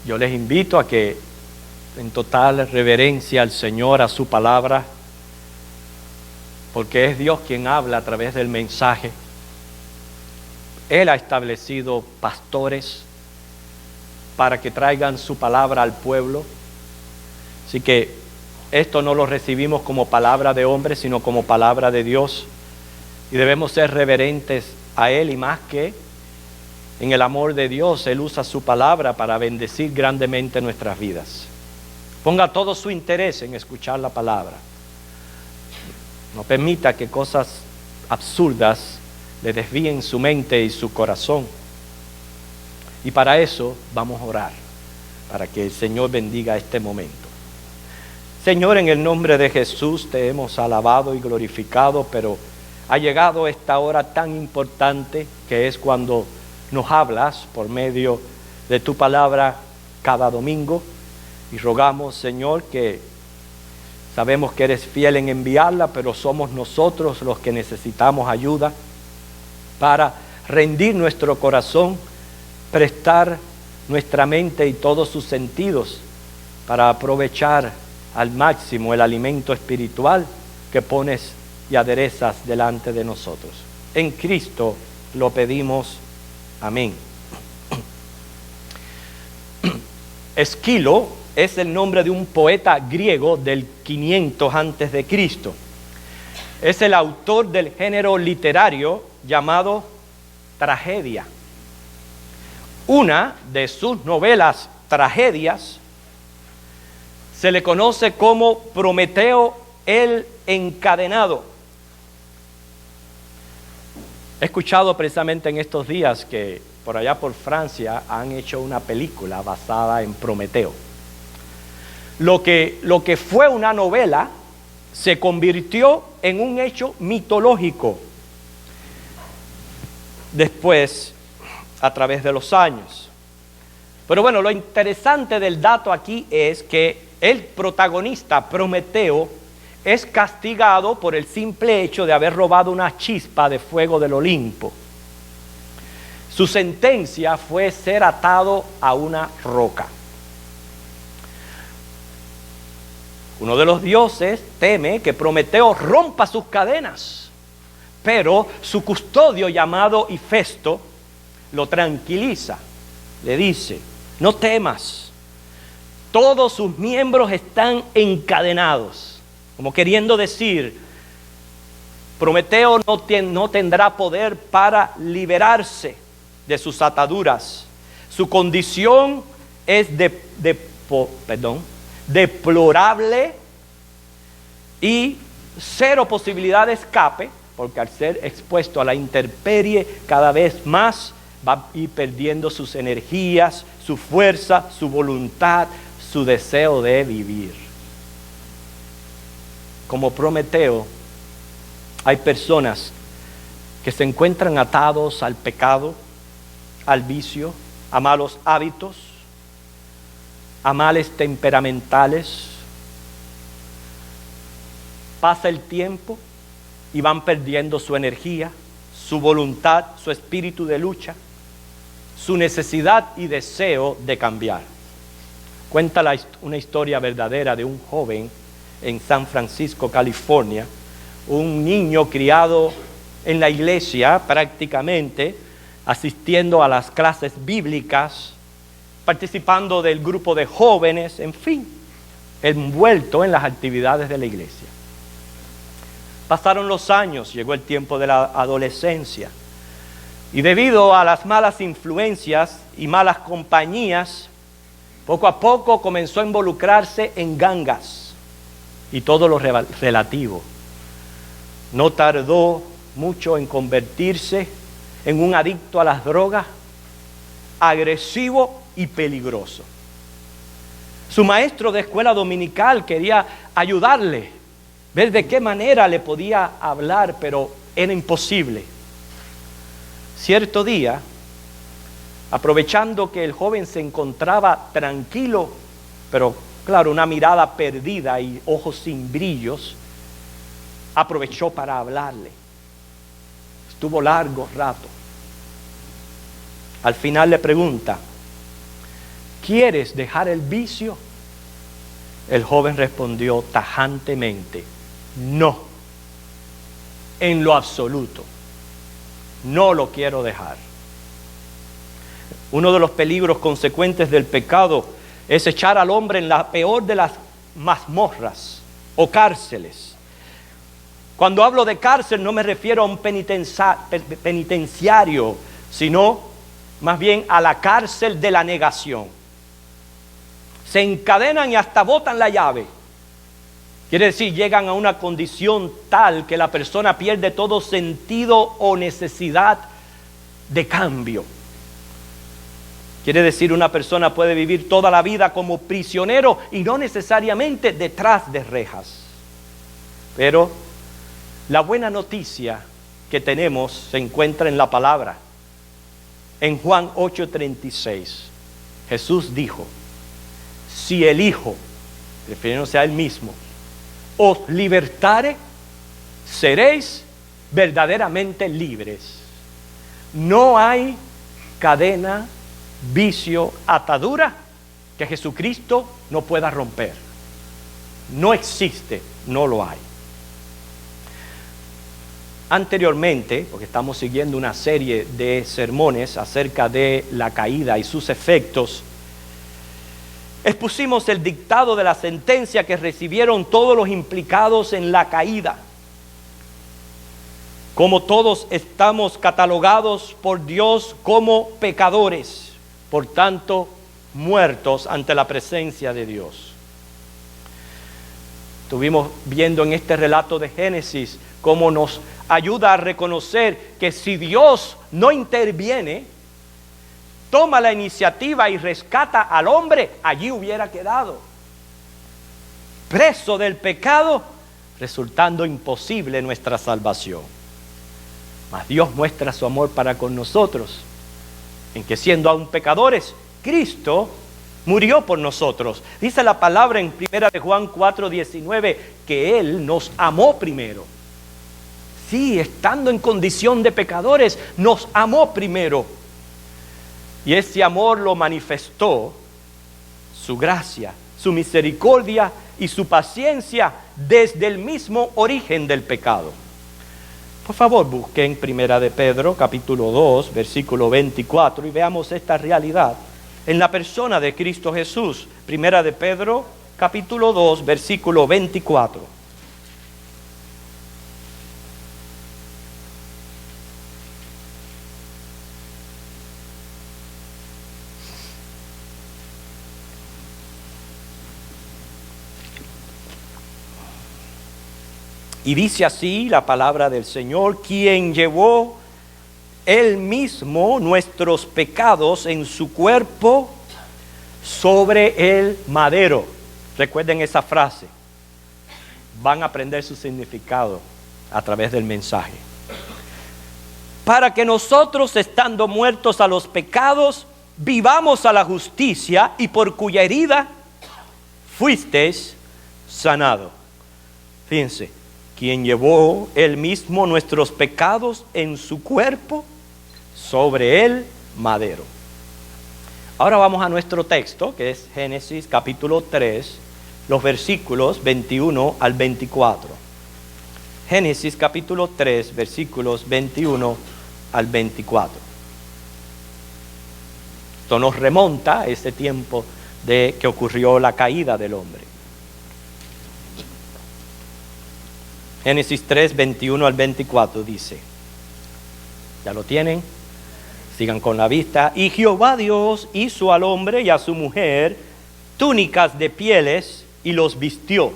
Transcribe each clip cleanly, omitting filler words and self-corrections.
Yo les invito a que en total reverencia al Señor, a su palabra, porque es Dios quien habla a través del mensaje. Él ha establecido pastores para que traigan su palabra al pueblo. Así que esto no lo recibimos como palabra de hombre, sino como palabra de Dios. Y debemos ser reverentes a Él, y más que en el amor de Dios, Él usa su palabra para bendecir grandemente nuestras vidas. Ponga todo su interés en escuchar la palabra. No permita que cosas absurdas le desvíen su mente y su corazón. Y para eso vamos a orar, para que el Señor bendiga este momento. Señor, en el nombre de Jesús te hemos alabado y glorificado, pero ha llegado esta hora tan importante que es cuando nos hablas por medio de tu palabra cada domingo, y rogamos, Señor, que sabemos que eres fiel en enviarla, pero somos nosotros los que necesitamos ayuda para rendir nuestro corazón, prestar nuestra mente y todos sus sentidos para aprovechar al máximo el alimento espiritual que pones y aderezas delante de nosotros. En Cristo lo pedimos. Amén. Esquilo es el nombre de un poeta griego del 500 antes de Cristo. Es el autor del género literario llamado tragedia. Una de sus novelas, Tragedias, se le conoce como Prometeo el Encadenado. He escuchado precisamente en estos días que por allá por Francia han hecho una película basada en Prometeo. Lo que fue una novela se convirtió en un hecho mitológico después, a través de los años. Pero bueno, lo interesante del dato aquí es que el protagonista, Prometeo, es castigado por el simple hecho de haber robado una chispa de fuego del Olimpo. Su sentencia fue ser atado a una roca. Uno de los dioses teme que Prometeo rompa sus cadenas, pero su custodio, llamado Hefesto, lo tranquiliza. Le dice: no temas, todos sus miembros están encadenados. Como queriendo decir, Prometeo no tendrá poder para liberarse de sus ataduras. Su condición es deplorable y cero posibilidad de escape, porque al ser expuesto a la intemperie cada vez más va a ir perdiendo sus energías, su fuerza, su voluntad, su deseo de vivir. Como Prometeo, hay personas que se encuentran atados al pecado, al vicio, a malos hábitos, a males temperamentales. Pasa el tiempo y van perdiendo su energía, su voluntad, su espíritu de lucha, su necesidad y deseo de cambiar. Cuenta una historia verdadera de un joven en San Francisco, California, un niño criado en la iglesia prácticamente, asistiendo a las clases bíblicas, participando del grupo de jóvenes, en fin, envuelto en las actividades de la iglesia. Pasaron los años, llegó el tiempo de la adolescencia, y debido a las malas influencias y malas compañías, poco a poco comenzó a involucrarse en gangas y todo lo relativo. No tardó mucho en convertirse en un adicto a las drogas, agresivo y peligroso. Su maestro de escuela dominical quería ayudarle, ver de qué manera le podía hablar, pero era imposible. Cierto día, aprovechando que el joven se encontraba tranquilo, pero claro, una mirada perdida y ojos sin brillos, aprovechó para hablarle. Estuvo largo rato. Al final le pregunta: ¿quieres dejar el vicio? El joven respondió tajantemente, no, en lo absoluto, no lo quiero dejar. Uno de los peligros consecuentes del pecado es echar al hombre en la peor de las mazmorras o cárceles. Cuando hablo de cárcel no me refiero a un penitenciario, sino más bien a la cárcel de la negación. Se encadenan y hasta botan la llave. Quiere decir, llegan a una condición tal que la persona pierde todo sentido o necesidad de cambio. Quiere decir, una persona puede vivir toda la vida como prisionero y no necesariamente detrás de rejas. Pero la buena noticia que tenemos se encuentra en la palabra. En Juan 8:36, Jesús dijo, si el Hijo, refiriéndose a Él mismo, os libertare, seréis verdaderamente libres. No hay cadena, vicio, atadura que Jesucristo no pueda romper. No existe, no lo hay. Anteriormente, porque estamos siguiendo una serie de sermones acerca de la caída y sus efectos, expusimos el dictado de la sentencia que recibieron todos los implicados en la caída. Como todos estamos catalogados por Dios como pecadores, por tanto, muertos ante la presencia de Dios. Estuvimos viendo en este relato de Génesis cómo nos ayuda a reconocer que si Dios no interviene, toma la iniciativa y rescata al hombre, allí hubiera quedado preso del pecado, resultando imposible nuestra salvación. Mas Dios muestra su amor para con nosotros, en que siendo aún pecadores, Cristo murió por nosotros. Dice la palabra en 1 de Juan 4:19 que Él nos amó primero. Sí, estando en condición de pecadores, nos amó primero. Y ese amor lo manifestó, su gracia, su misericordia y su paciencia desde el mismo origen del pecado. Por favor, busquen 1 de Pedro, capítulo 2, versículo 24, y veamos esta realidad en la persona de Cristo Jesús. 1 de Pedro, capítulo 2, versículo 24. Y dice así la palabra del Señor, quien llevó Él mismo nuestros pecados en su cuerpo sobre el madero. Recuerden esa frase. Van a aprender su significado a través del mensaje. Para que nosotros, estando muertos a los pecados, vivamos a la justicia, y por cuya herida fuisteis sanado. Fíjense. Quien llevó Él mismo nuestros pecados en su cuerpo sobre el madero. Ahora vamos a nuestro texto, que es Génesis capítulo 3, los versículos 21 al 24. Génesis capítulo 3, versículos 21 al 24. Esto nos remonta a ese tiempo de que ocurrió la caída del hombre. Génesis 3, 21 al 24 dice, ¿ya lo tienen? Sigan con la vista. Y Jehová Dios hizo al hombre y a su mujer túnicas de pieles y los vistió.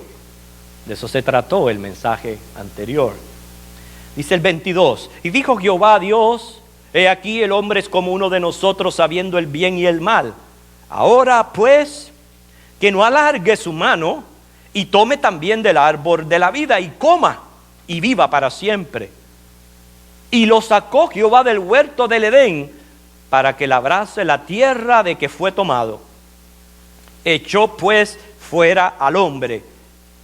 De eso se trató el mensaje anterior. Dice el 22, y dijo Jehová Dios, he aquí el hombre es como uno de nosotros, sabiendo el bien y el mal. Ahora pues, que no alargue su mano y tome también del árbol de la vida y coma y viva para siempre. Y lo sacó Jehová del huerto del Edén para que labrase la tierra de que fue tomado. Echó pues fuera al hombre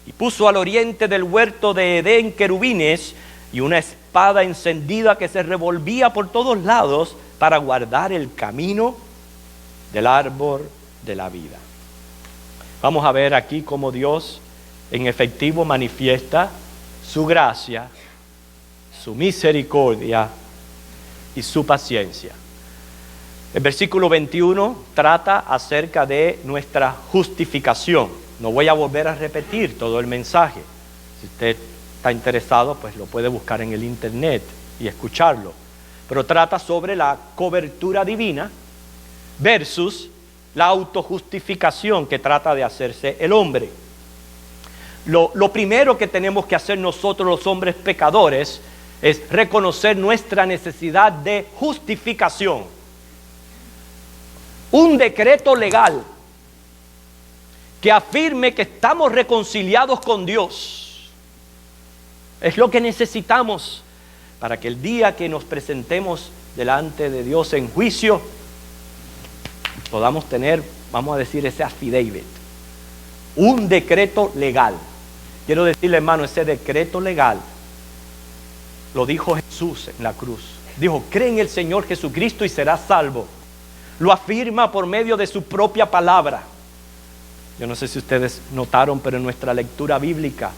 y puso al oriente del huerto de Edén querubines y una espada encendida que se revolvía por todos lados para guardar el camino del árbol de la vida. Vamos a ver aquí cómo Dios en efectivo manifiesta su gracia, su misericordia y su paciencia. El versículo 21 trata acerca de nuestra justificación. No voy a volver a repetir todo el mensaje. Si usted está interesado, pues lo puede buscar en el internet y escucharlo. Pero trata sobre la cobertura divina versus la autojustificación que trata de hacerse el hombre. Lo primero que tenemos que hacer nosotros los hombres pecadores es reconocer nuestra necesidad de justificación. Un decreto legal que afirme que estamos reconciliados con Dios es lo que necesitamos para que el día que nos presentemos delante de Dios en juicio podamos tener, vamos a decir, ese affidavit, un decreto legal. Quiero decirle, hermano, ese decreto legal lo dijo Jesús en la cruz. Dijo: cree en el Señor Jesucristo y serás salvo. Lo afirma por medio de su propia palabra. Yo no sé si ustedes notaron, pero en nuestra lectura bíblica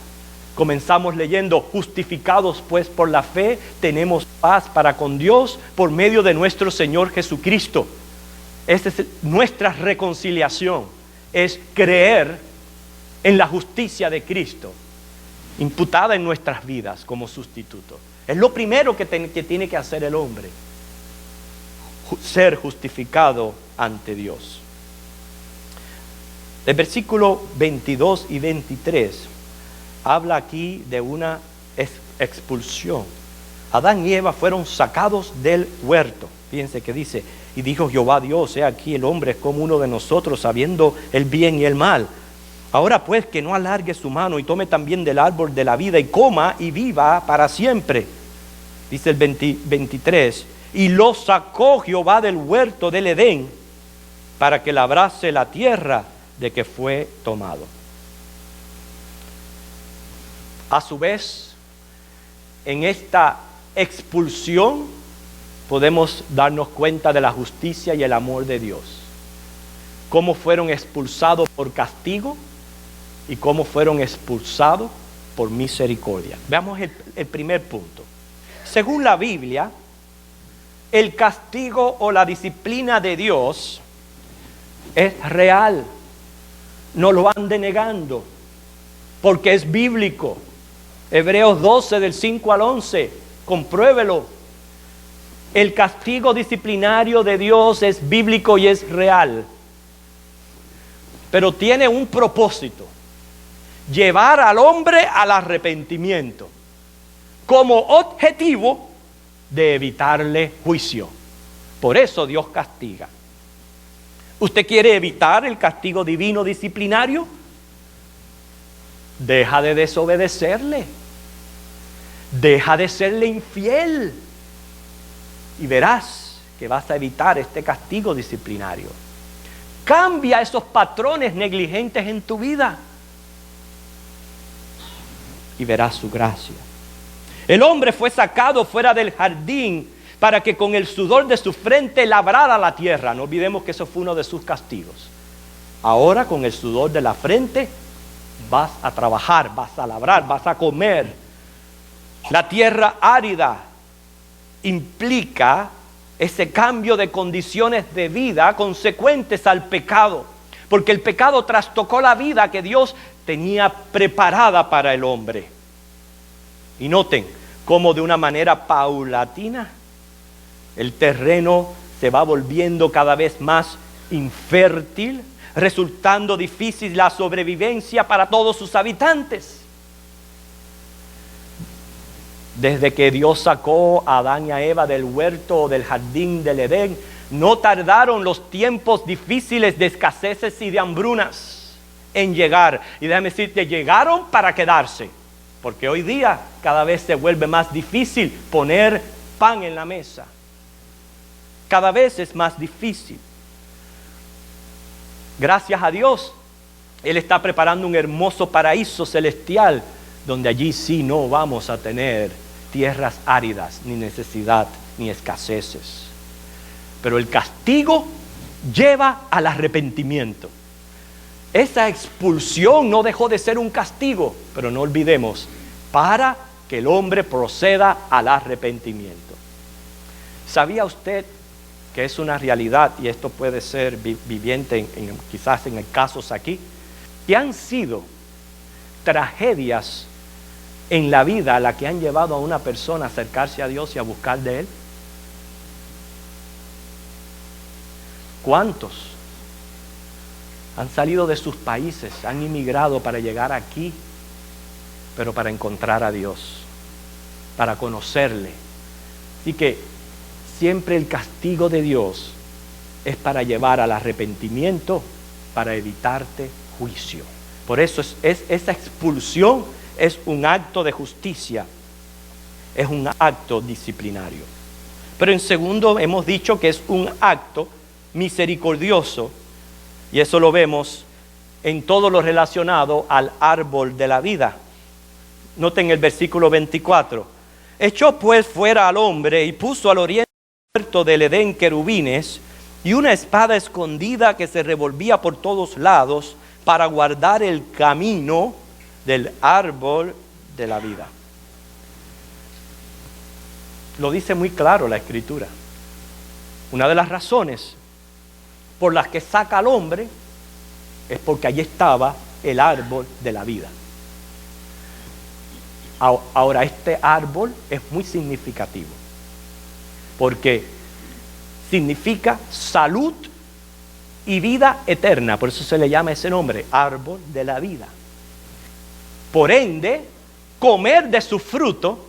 comenzamos leyendo: justificados pues por la fe, tenemos paz para con Dios por medio de nuestro Señor Jesucristo. Esa es nuestra reconciliación, es creer en la justicia de Cristo, imputada en nuestras vidas como sustituto. Es lo primero que tiene que hacer el hombre, ser justificado ante Dios. El versículo 22 y 23 habla aquí de una expulsión. Adán y Eva fueron sacados del huerto. Fíjense que dice: y dijo Jehová Dios, he aquí el hombre es como uno de nosotros, sabiendo el bien y el mal. Ahora pues, que no alargue su mano y tome también del árbol de la vida y coma y viva para siempre. Dice el 23, y lo sacó Jehová del huerto del Edén para que labrase la tierra de que fue tomado. A su vez, en esta expulsión podemos darnos cuenta de la justicia y el amor de Dios. Cómo fueron expulsados por castigo y cómo fueron expulsados por misericordia. Veamos el primer punto. Según la Biblia, el castigo o la disciplina de Dios es real. No lo ande negando, porque es bíblico. Hebreos 12 del 5 al 11, compruébelo. El castigo disciplinario de Dios es bíblico y es real, pero tiene un propósito: llevar al hombre al arrepentimiento, como objetivo de evitarle juicio. Por eso Dios castiga. ¿Usted quiere evitar el castigo divino disciplinario? Deja de desobedecerle, deja de serle infiel, y verás que vas a evitar este castigo disciplinario. Cambia esos patrones negligentes en tu vida y verás su gracia. El hombre fue sacado fuera del jardín para que con el sudor de su frente labrara la tierra. No olvidemos que eso fue uno de sus castigos. Ahora con el sudor de la frente vas a trabajar, vas a labrar, vas a comer. La tierra árida implica ese cambio de condiciones de vida consecuentes al pecado, porque el pecado trastocó la vida que Dios tenía preparada para el hombre. Y noten cómo de una manera paulatina el terreno se va volviendo cada vez más infértil, resultando difícil la sobrevivencia para todos sus habitantes. Desde que Dios sacó a Adán y a Eva del huerto o del jardín del Edén, no tardaron los tiempos difíciles de escaseces y de hambrunas en llegar. Y déjame decirte, llegaron para quedarse, porque hoy día cada vez se vuelve más difícil poner pan en la mesa. Cada vez es más difícil. Gracias a Dios, Él está preparando un hermoso paraíso celestial, donde allí sí no vamos a tener tierras áridas, ni necesidad, ni escaseces. Pero el castigo lleva al arrepentimiento. Esa expulsión no dejó de ser un castigo, pero no olvidemos, para que el hombre proceda al arrepentimiento. ¿Sabía usted que es una realidad, y esto puede ser viviente quizás en casos aquí, que han sido tragedias en la vida a la que han llevado a una persona a acercarse a Dios y a buscar de Él? ¿Cuántos han salido de sus países, han inmigrado para llegar aquí, pero para encontrar a Dios, para conocerle? Así que siempre el castigo de Dios es para llevar al arrepentimiento, para evitarte juicio. Por eso esa expulsión es un acto de justicia, es un acto disciplinario. Pero en segundo hemos dicho que es un acto misericordioso, y eso lo vemos en todo lo relacionado al árbol de la vida. Noten el versículo 24. Echó pues fuera al hombre y puso al oriente del Edén querubines y una espada escondida que se revolvía por todos lados para guardar el camino del árbol de la vida. Lo dice muy claro la Escritura. Una de las razones por las que saca al hombre es porque allí estaba el árbol de la vida. Ahora, este árbol es muy significativo, porque significa salud y vida eterna. Por eso se le llama ese nombre, árbol de la vida. Por ende, comer de su fruto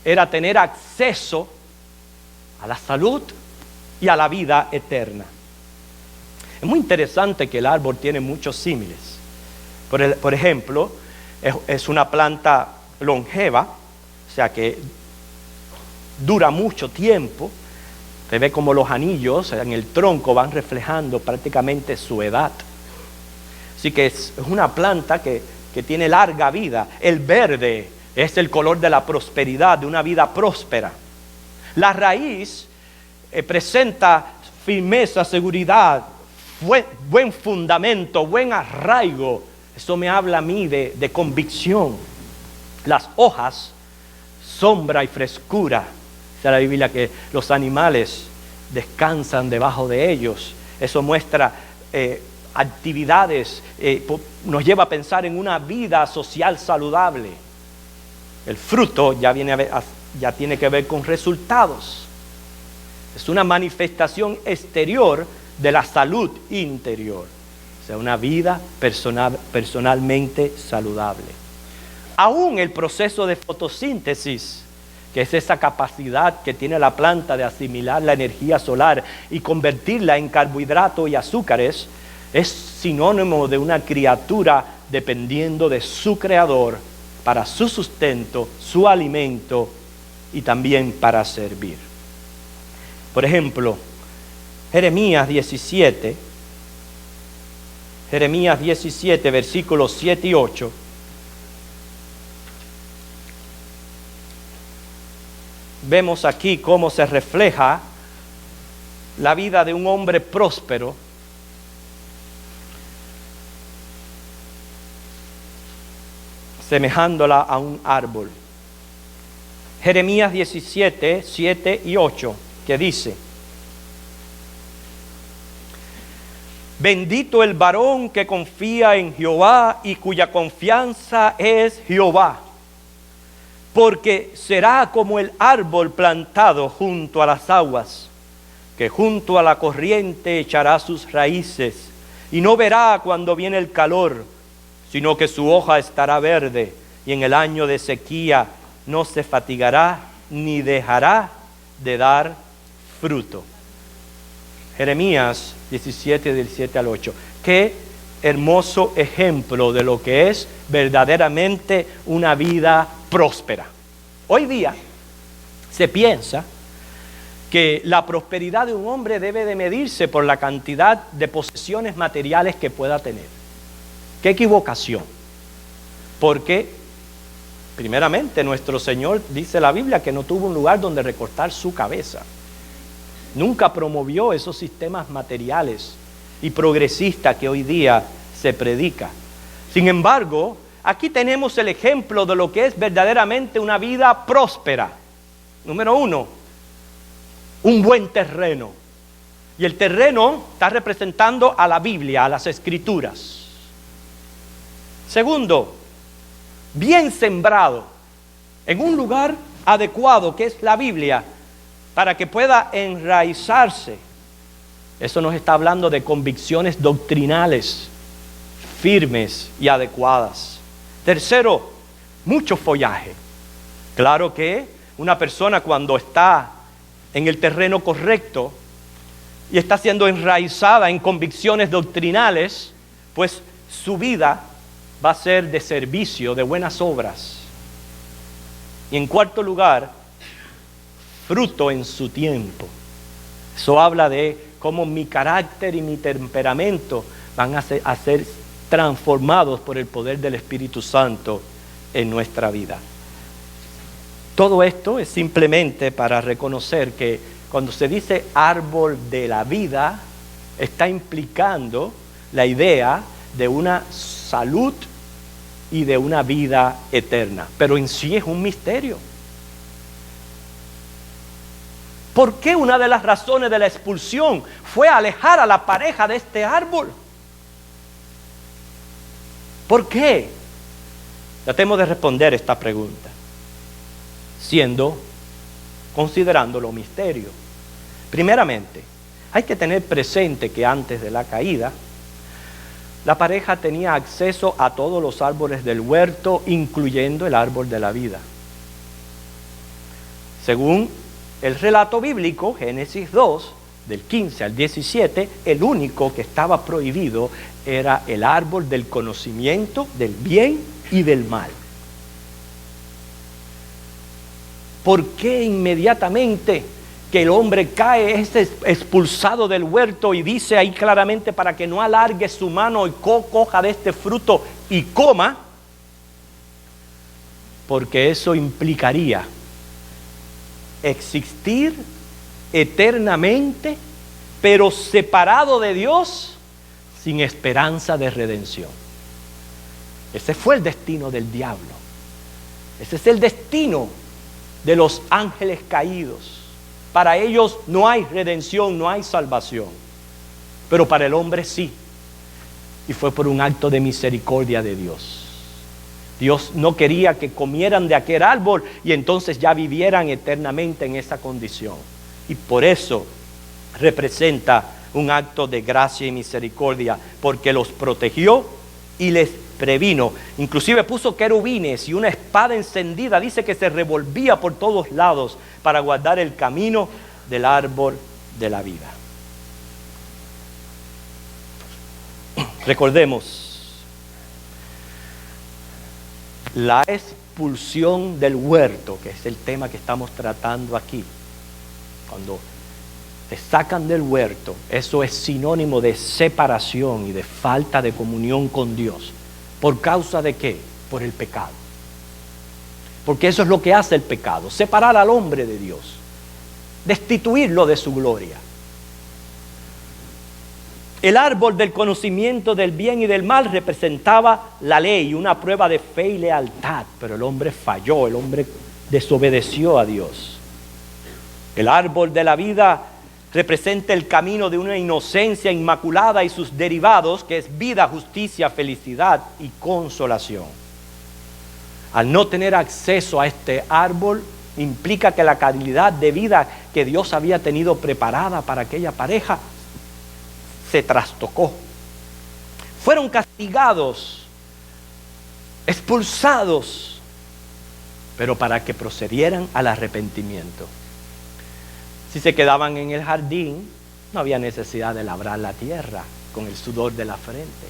era tener acceso a la salud y a la vida eterna. Es muy interesante que el árbol tiene muchos símiles. Por ejemplo, es una planta longeva, o sea que dura mucho tiempo. Se ve como los anillos en el tronco van reflejando prácticamente su edad. Así que es una planta que tiene larga vida. El verde es el color de la prosperidad, de una vida próspera. La raíz presenta firmeza, seguridad, buen fundamento, buen arraigo. Eso me habla a mí de convicción. Las hojas, sombra y frescura. Dice la Biblia que los animales descansan debajo de ellos. Eso muestra actividades, nos lleva a pensar en una vida social saludable. El fruto ya tiene que ver con resultados. Es una manifestación exterior de la salud interior. O sea, una vida personalmente saludable. Aún el proceso de fotosíntesis, que es esa capacidad que tiene la planta de asimilar la energía solar y convertirla en carbohidratos y azúcares, es sinónimo de una criatura dependiendo de su creador para su sustento, su alimento y también para servir. Por ejemplo, Jeremías 17, versículos 7 y 8. Vemos aquí cómo se refleja la vida de un hombre próspero, semejándola a un árbol. Jeremías 17, 7 y 8, que dice: bendito el varón que confía en Jehová y cuya confianza es Jehová, porque será como el árbol plantado junto a las aguas, que junto a la corriente echará sus raíces, y no verá cuando viene el calor, sino que su hoja estará verde, y en el año de sequía no se fatigará, ni dejará de dar fruto. Jeremías 17, del 7 al 8. Qué hermoso ejemplo de lo que es verdaderamente una vida próspera. Hoy día se piensa que la prosperidad de un hombre debe de medirse por la cantidad de posesiones materiales que pueda tener. Qué equivocación. Porque, primeramente, nuestro Señor, dice la Biblia, que no tuvo un lugar donde recortar su cabeza. nunca promovió esos sistemas materiales y progresistas que hoy día se predica. Sin embargo, aquí tenemos el ejemplo de lo que es verdaderamente una vida próspera. Número uno, un buen terreno. Y el terreno está representando a la Biblia, a las Escrituras. Segundo, bien sembrado en un lugar adecuado, que es la Biblia, para que pueda enraizarse. Eso nos está hablando de convicciones doctrinales firmes y adecuadas. Tercero, mucho follaje. Claro que una persona cuando está en el terreno correcto y está siendo enraizada en convicciones doctrinales, pues su vida va a ser de servicio, de buenas obras. Y en cuarto lugar, fruto en su tiempo. Eso habla de cómo mi carácter y mi temperamento van a ser transformados por el poder del Espíritu Santo en nuestra vida. Todo esto es simplemente para reconocer que cuando se dice árbol de la vida, está implicando la idea de una salud y de una vida eterna. Pero en sí es un misterio. ¿Por qué una de las razones de la expulsión fue alejar a la pareja de este árbol? ¿Por qué? Tratemos de responder esta pregunta, considerándolo misterio. Primeramente, hay que tener presente que antes de la caída, la pareja tenía acceso a todos los árboles del huerto, incluyendo el árbol de la vida. Según el relato bíblico, Génesis 2, del 15 al 17, el único que estaba prohibido era el árbol del conocimiento del bien y del mal. ¿Por qué inmediatamente que el hombre cae es expulsado del huerto y dice ahí claramente para que no alargue su mano y coja de este fruto y coma? Porque eso implicaría existir eternamente, pero separado de Dios, sin esperanza de redención. Ese fue el destino del diablo. Ese es el destino de los ángeles caídos. Para ellos no hay redención, no hay salvación. Pero para el hombre sí. Y fue por un acto de misericordia de Dios. Dios no quería que comieran de aquel árbol y entonces ya vivieran eternamente en esa condición. Y por eso representa un acto de gracia y misericordia, porque los protegió y les previno. Inclusive puso querubines y una espada encendida, dice que se revolvía por todos lados para guardar el camino del árbol de la vida. Recordemos, la expulsión del huerto, que es el tema que estamos tratando aquí. Cuando te sacan del huerto, eso es sinónimo de separación y de falta de comunión con Dios. ¿Por causa de qué? Por el pecado. Porque eso es lo que hace el pecado, separar al hombre de Dios, destituirlo de su gloria. El árbol del conocimiento del bien y del mal representaba la ley, una prueba de fe y lealtad, pero el hombre falló, el hombre desobedeció a Dios. El árbol de la vida representa el camino de una inocencia inmaculada y sus derivados, que es vida, justicia, felicidad y consolación. Al no tener acceso a este árbol, implica que la calidad de vida que Dios había tenido preparada para aquella pareja se trastocó. Fueron castigados, expulsados, pero para que procedieran al arrepentimiento. Si se quedaban en el jardín, no había necesidad de labrar la tierra con el sudor de la frente.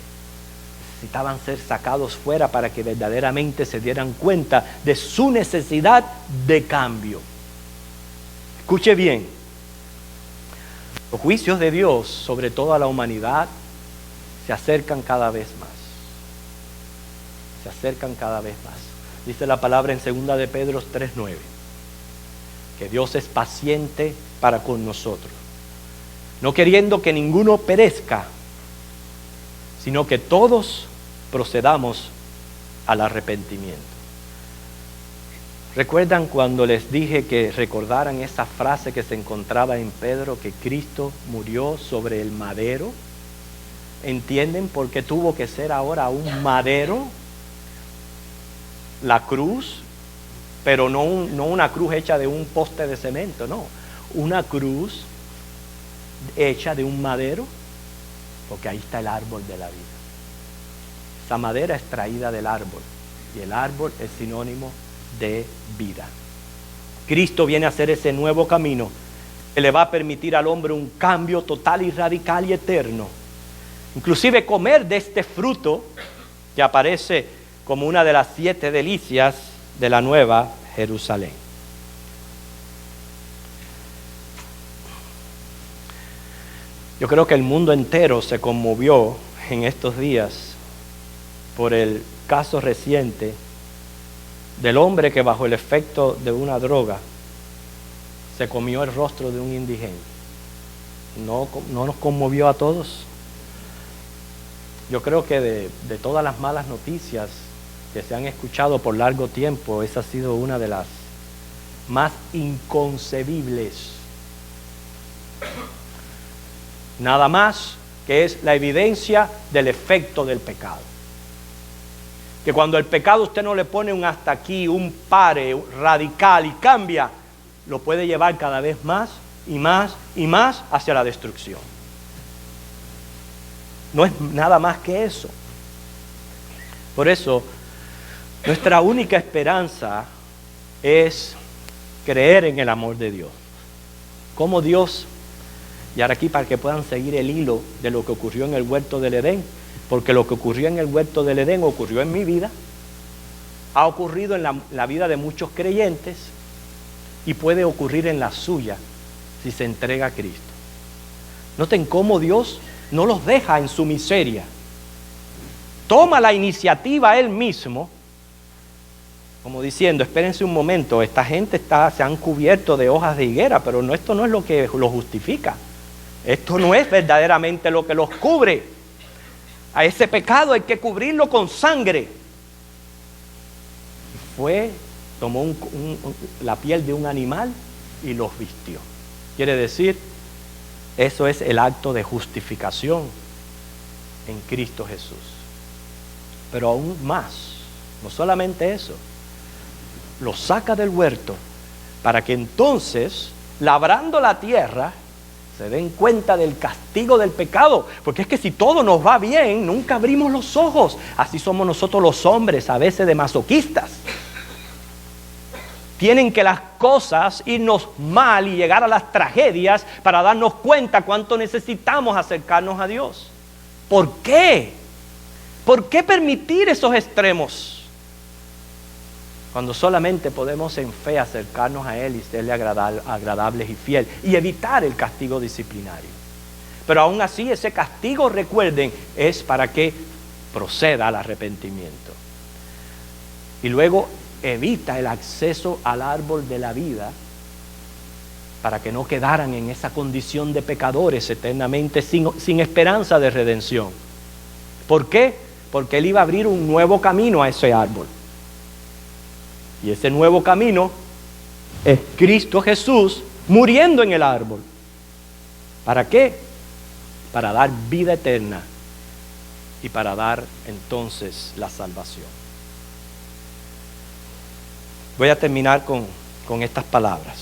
Necesitaban ser sacados fuera para que verdaderamente se dieran cuenta de su necesidad de cambio. Escuche bien. Los juicios de Dios sobre toda la humanidad se acercan cada vez más. Se acercan cada vez más. Dice la palabra en 2 de Pedro 3:9, que Dios es paciente para con nosotros. no queriendo que ninguno perezca, sino que todos procedamos al arrepentimiento. ¿Recuerdan cuando les dije que recordaran esa frase que se encontraba en Pedro, que Cristo murió sobre el madero? ¿Entienden por qué tuvo que ser ahora un madero? La cruz, pero no una cruz hecha de un poste de cemento, no. Una cruz hecha de un madero, porque ahí está el árbol de la vida. Esa madera es traída del árbol, y el árbol es sinónimo de vida. Cristo viene a hacer ese nuevo camino que le va a permitir al hombre un cambio total y radical y eterno. Inclusive comer de este fruto que aparece como una de las 7 delicias de la Nueva Jerusalén. Yo creo que el mundo entero se conmovió en estos días por el caso reciente del hombre que bajo el efecto de una droga se comió el rostro de un indigente. ¿No nos conmovió a todos? Yo creo que de todas las malas noticias que se han escuchado por largo tiempo, esa ha sido una de las más inconcebibles. Nada más que es la evidencia del efecto del pecado. Que cuando el pecado usted no le pone un hasta aquí, un pare radical y cambia, lo puede llevar cada vez más y más y más hacia la destrucción. No es nada más que eso. Por eso, nuestra única esperanza es creer en el amor de Dios. Como Dios, y ahora aquí para que puedan seguir el hilo de lo que ocurrió en el huerto del Edén, porque lo que ocurrió en el huerto del Edén ocurrió en mi vida, ha ocurrido en la vida de muchos creyentes y puede ocurrir en la suya si se entrega a Cristo. Noten cómo Dios no los deja en su miseria. Toma la iniciativa Él mismo, como diciendo, espérense un momento, esta gente se han cubierto de hojas de higuera, pero esto no es lo que los justifica. Esto no es verdaderamente lo que los cubre. A ese pecado hay que cubrirlo con sangre. Tomó la piel de un animal y los vistió. Quiere decir, eso es el acto de justificación en Cristo Jesús. Pero aún más, no solamente eso, los saca del huerto para que entonces, labrando la tierra, se den cuenta del castigo del pecado. Porque es que si todo nos va bien, nunca abrimos los ojos. Así somos nosotros los hombres, a veces de masoquistas. Tienen que las cosas irnos mal y llegar a las tragedias para darnos cuenta cuánto necesitamos acercarnos a Dios. ¿Por qué? ¿Por qué permitir esos extremos? Cuando solamente podemos en fe acercarnos a Él y serle agradables y fiel y evitar el castigo disciplinario. Pero aún así ese castigo, recuerden, es para que proceda al arrepentimiento. Y luego evita el acceso al árbol de la vida para que no quedaran en esa condición de pecadores eternamente sin esperanza de redención. ¿Por qué? Porque Él iba a abrir un nuevo camino a ese árbol. Y ese nuevo camino es Cristo Jesús muriendo en el árbol. ¿Para qué? Para dar vida eterna y para dar entonces la salvación. Voy a terminar con estas palabras.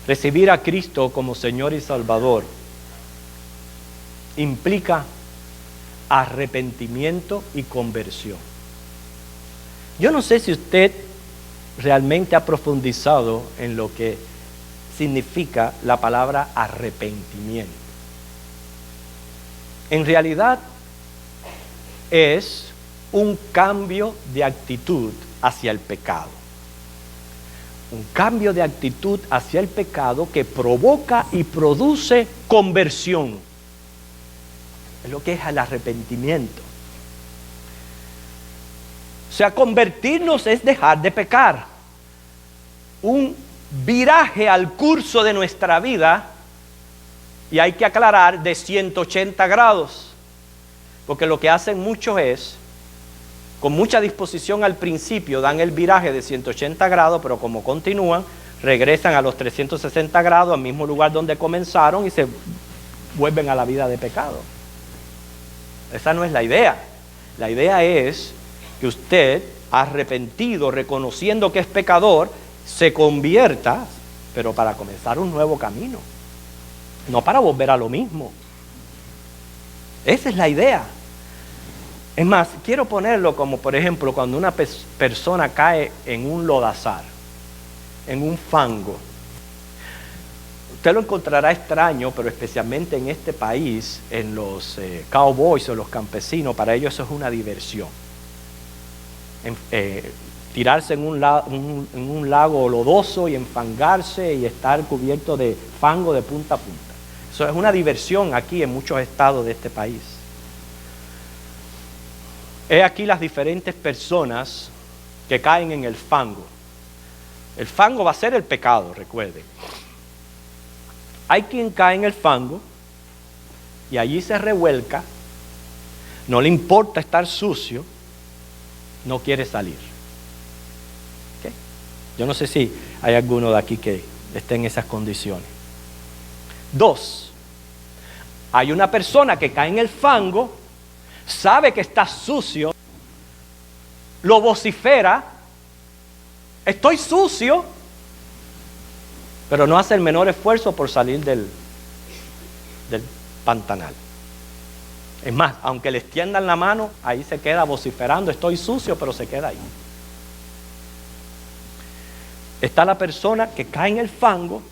Recibir a Cristo como Señor y Salvador implica arrepentimiento y conversión. Yo no sé si usted realmente ha profundizado en lo que significa la palabra arrepentimiento. En realidad es un cambio de actitud hacia el pecado. Un cambio de actitud hacia el pecado que provoca y produce conversión. Es lo que es el arrepentimiento. O sea, convertirnos es dejar de pecar. Un viraje al curso de nuestra vida, y hay que aclarar, de 180 grados. Porque lo que hacen muchos es, con mucha disposición al principio, dan el viraje de 180 grados, pero como continúan, regresan a los 360 grados, al mismo lugar donde comenzaron, y se vuelven a la vida de pecado. Esa no es la idea. La idea es que usted, arrepentido, reconociendo que es pecador, se convierta, pero para comenzar un nuevo camino, no para volver a lo mismo. Esa es la idea. Es más, quiero ponerlo como, por ejemplo, cuando una persona cae en un lodazal, en un fango. Usted lo encontrará extraño, pero especialmente en este país, en los cowboys o los campesinos, para ellos eso es una diversión. Tirarse en un lago lodoso y enfangarse y estar cubierto de fango de punta a punta. Eso es una diversión aquí en muchos estados de este país. He aquí las diferentes personas que caen en el fango. El fango va a ser el pecado, recuerden. Hay quien cae en el fango y allí se revuelca, no le importa estar sucio, no quiere salir. ¿Okay? Yo no sé si hay alguno de aquí que esté en esas condiciones. 2, hay una persona que cae en el fango, sabe que está sucio, lo vocifera, estoy sucio, pero no hace el menor esfuerzo por salir del pantanal. Es más, aunque le extiendan la mano, ahí se queda vociferando, estoy sucio, pero se queda ahí. Está la persona que cae en el fango,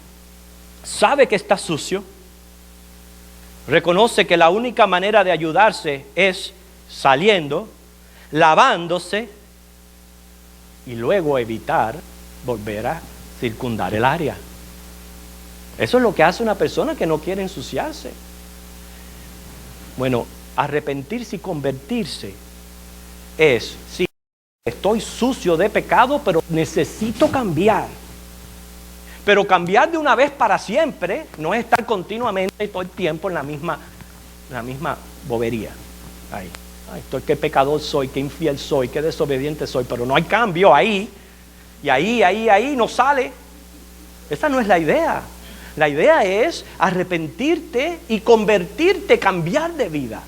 sabe que está sucio, reconoce que la única manera de ayudarse es saliendo, lavándose y luego evitar volver a circundar el área. Eso es lo que hace una persona que no quiere ensuciarse. Bueno, arrepentirse y convertirse es, sí, estoy sucio de pecado, pero necesito cambiar. Pero cambiar de una vez para siempre no es estar continuamente todo el tiempo en la misma bobería. Ay, qué pecador soy, qué infiel soy, qué desobediente soy, pero no hay cambio ahí. Y ahí no sale. Esa no es la idea. La idea es arrepentirte y convertirte, cambiar de vida.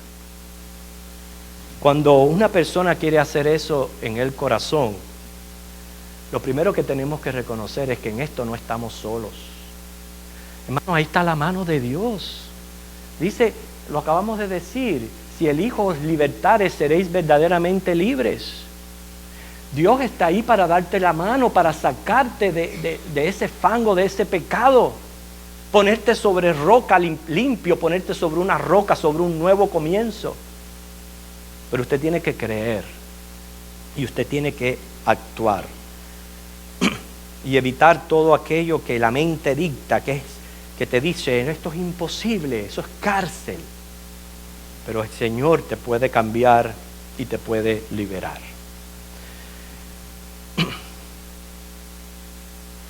Cuando una persona quiere hacer eso en el corazón, lo primero que tenemos que reconocer es que en esto no estamos solos. Hermanos, ahí está la mano de Dios. Dice, lo acabamos de decir, si el Hijo os libertare, seréis verdaderamente libres. Dios está ahí para darte la mano, para sacarte de ese fango, de ese pecado. Ponerte sobre roca limpio, ponerte sobre una roca, sobre un nuevo comienzo. Pero usted tiene que creer y usted tiene que actuar y evitar todo aquello que la mente dicta, que te dice, esto es imposible, eso es cárcel. Pero el Señor te puede cambiar y te puede liberar.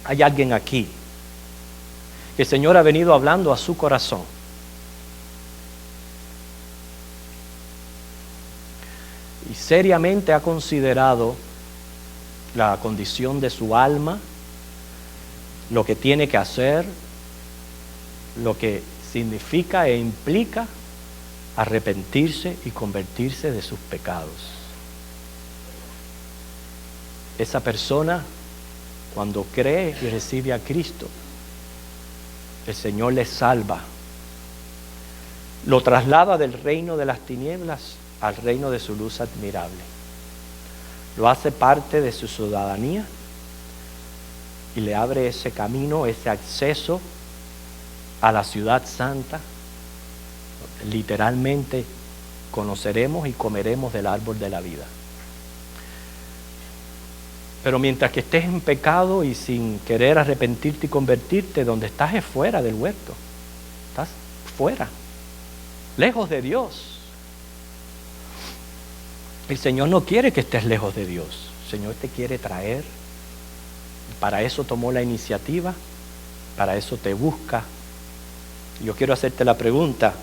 Hay alguien aquí que el Señor ha venido hablando a su corazón. Y seriamente ha considerado la condición de su alma, lo que tiene que hacer, lo que significa e implica arrepentirse y convertirse de sus pecados. Esa persona, cuando cree y recibe a Cristo, el Señor le salva, lo traslada del reino de las tinieblas al reino de su luz admirable. Lo hace parte de su ciudadanía y le abre ese camino, ese acceso a la ciudad santa. Literalmente conoceremos y comeremos del árbol de la vida. Pero mientras que estés en pecado y sin querer arrepentirte y convertirte, donde estás es fuera del huerto. Estás fuera, lejos de Dios. El Señor no quiere que estés lejos de Dios. El Señor te quiere traer para eso tomó la iniciativa, para eso te busca. Yo quiero hacerte la pregunta: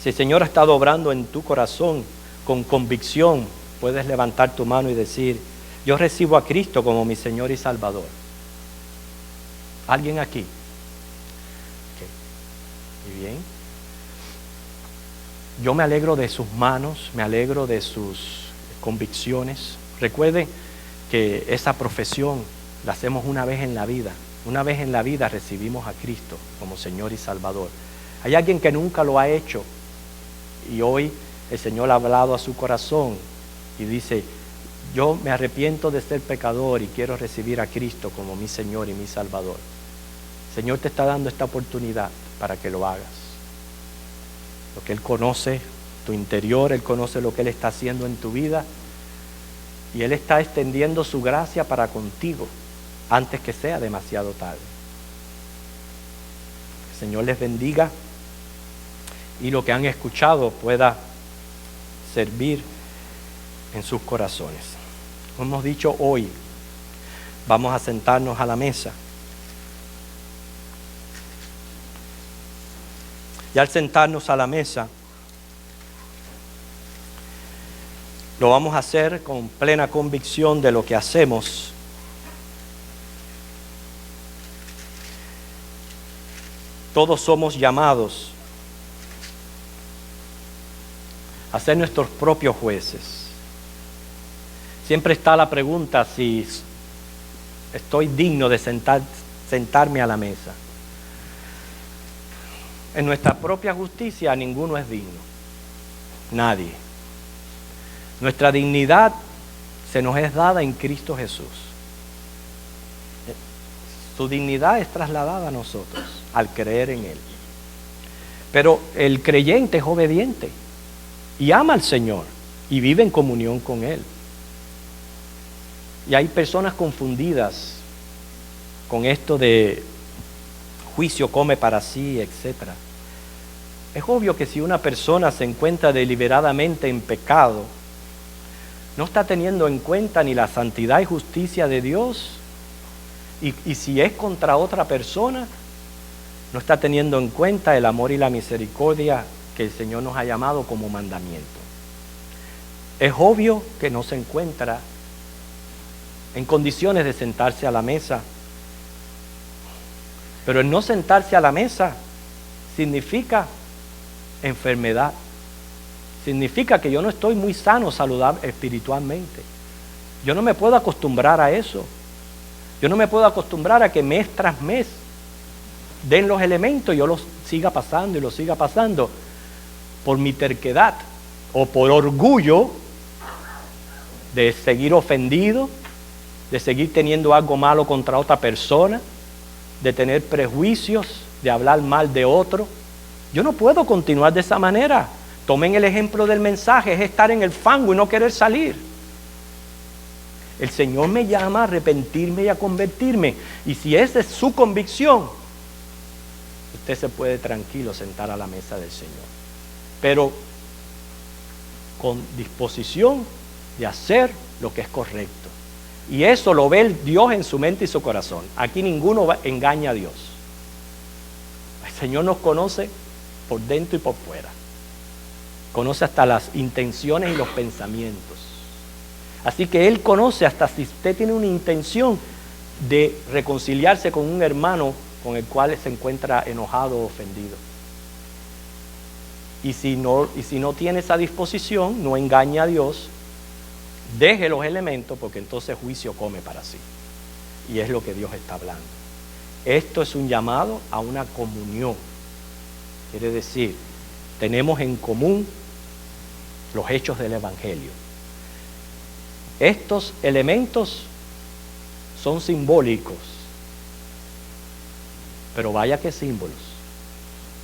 si el Señor ha estado obrando en tu corazón con convicción, puedes levantar tu mano y decir: yo recibo a Cristo como mi Señor y Salvador. ¿Alguien aquí? Okay. Muy bien. Yo me alegro de sus manos, me alegro de sus convicciones. Recuerden que esa profesión la hacemos una vez en la vida. Una vez en la vida recibimos a Cristo como Señor y Salvador. Hay alguien que nunca lo ha hecho y hoy el Señor ha hablado a su corazón y dice: yo me arrepiento de ser pecador y quiero recibir a Cristo como mi Señor y mi Salvador. El Señor te está dando esta oportunidad para que lo hagas. Porque Él conoce tu interior, Él conoce lo que Él está haciendo en tu vida y Él está extendiendo su gracia para contigo antes que sea demasiado tarde. El Señor les bendiga y lo que han escuchado pueda servir en sus corazones. Como hemos dicho hoy, vamos a sentarnos a la mesa. Y al sentarnos a la mesa, lo vamos a hacer con plena convicción de lo que hacemos. Todos somos llamados a ser nuestros propios jueces. Siempre está la pregunta si estoy digno de sentarme a la mesa. En nuestra propia justicia ninguno es digno. Nadie. Nuestra dignidad se nos es dada en Cristo Jesús. Su dignidad es trasladada a nosotros al creer en Él. Pero el creyente es obediente y ama al Señor y vive en comunión con Él. Y hay personas confundidas con esto de juicio come para sí, etc. Es obvio que si una persona se encuentra deliberadamente en pecado, no está teniendo en cuenta ni la santidad y justicia de Dios, y si es contra otra persona, no está teniendo en cuenta el amor y la misericordia que el Señor nos ha llamado como mandamiento. Es obvio que no se encuentra en condiciones de sentarse a la mesa. Pero el no sentarse a la mesa significa enfermedad. Significa que yo no estoy muy sano, saludable espiritualmente. Yo no me puedo acostumbrar a eso. Yo no me puedo acostumbrar a que mes tras mes den los elementos y yo los siga pasando y los siga pasando por mi terquedad o por orgullo de seguir ofendido, de seguir teniendo algo malo contra otra persona, de tener prejuicios, de hablar mal de otro. Yo no puedo continuar de esa manera. Tomen el ejemplo del mensaje, es estar en el fango y no querer salir. El Señor me llama a arrepentirme y a convertirme. Y si esa es su convicción, usted se puede tranquilo sentar a la mesa del Señor. Pero con disposición de hacer lo que es correcto. Y eso lo ve el Dios en su mente y su corazón. Aquí ninguno engaña a Dios. El Señor nos conoce por dentro y por fuera. Conoce hasta las intenciones y los pensamientos. Así que Él conoce hasta si usted tiene una intención de reconciliarse con un hermano con el cual se encuentra enojado o ofendido. Y si no tiene esa disposición, no engaña a Dios, deje los elementos, porque entonces juicio come para sí. Y es lo que Dios está hablando. Esto es un llamado a una comunión. Quiere decir, tenemos en común los hechos del Evangelio. Estos elementos son simbólicos, pero vaya que símbolos,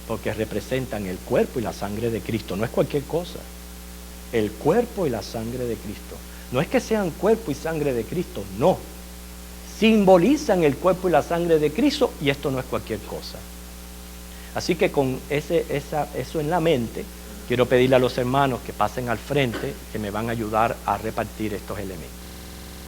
porque representan el cuerpo y la sangre de Cristo. No es cualquier cosa. El cuerpo y la sangre de Cristo. No es que sean cuerpo y sangre de Cristo, no. Simbolizan el cuerpo y la sangre de Cristo, y esto no es cualquier cosa. Así que con eso en la mente, quiero pedirle a los hermanos que pasen al frente, que me van a ayudar a repartir estos elementos.